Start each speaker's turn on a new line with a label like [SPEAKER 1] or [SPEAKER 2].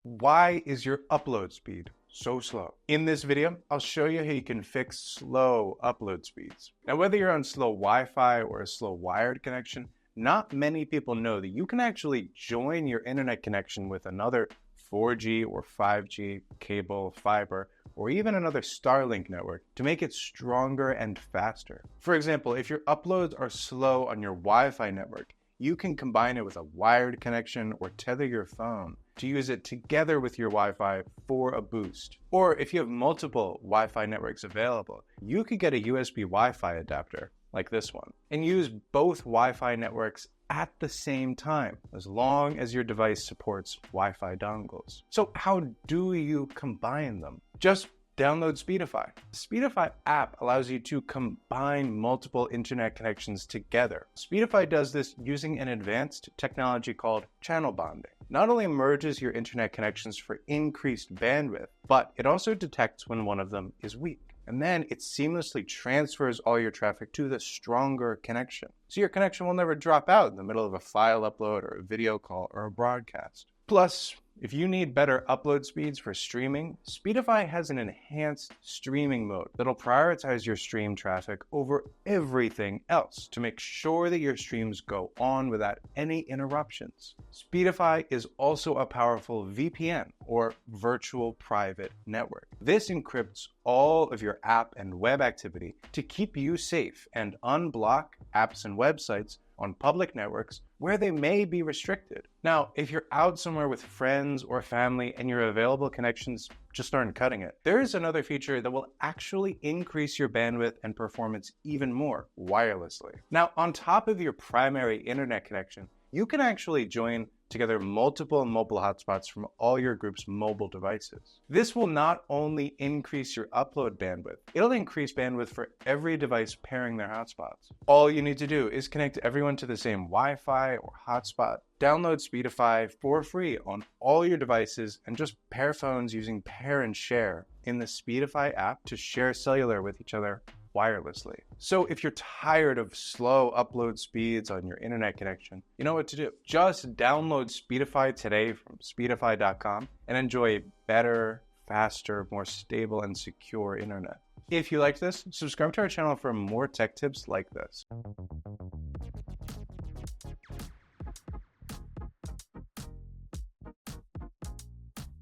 [SPEAKER 1] Why is your upload speed so slow? In this video, I'll show you how you can fix slow upload speeds. Now, whether you're on slow Wi-Fi or a slow wired connection, not many people know that you can actually join your internet connection with another 4G or 5G cable, fiber, or even another Starlink network to make it stronger and faster. For example, if your uploads are slow on your Wi-Fi network, you can combine it with a wired connection or tether your phone to use it together with your Wi-Fi for a boost. Or if you have multiple Wi-Fi networks available, you could get a USB Wi-Fi adapter like this one and use both Wi-Fi networks at the same time, as long as your device supports Wi-Fi dongles. So how do you combine them? Just download Speedify. The Speedify app allows you to combine multiple internet connections together. Speedify does this using an advanced technology called channel bonding. Not only merges your internet connections for increased bandwidth, but it also detects when one of them is weak. And then it seamlessly transfers all your traffic to the stronger connection. So your connection will never drop out in the middle of a file upload or a video call or a broadcast. Plus, if you need better upload speeds for streaming, Speedify has an enhanced streaming mode that'll prioritize your stream traffic over everything else to make sure that your streams go on without any interruptions. Speedify is also a powerful VPN, or virtual private network. This encrypts all of your app and web activity to keep you safe and unblock apps and websites on public networks where they may be restricted. Now, if you're out somewhere with friends or family and your available connections just aren't cutting it, there is another feature that will actually increase your bandwidth and performance even more wirelessly. Now, on top of your primary internet connection, you can actually join together multiple mobile hotspots from all your group's mobile devices. This will not only increase your upload bandwidth, it'll increase bandwidth for every device pairing their hotspots. All you need to do is connect everyone to the same Wi-Fi or hotspot, download Speedify for free on all your devices, and just pair phones using Pair and Share in the Speedify app to share cellular with each other wirelessly. So if you're tired of slow upload speeds on your internet connection, you know what to do. Just download Speedify today from speedify.com and enjoy better, faster, more stable and secure internet. If you liked this, subscribe to our channel for more tech tips like this.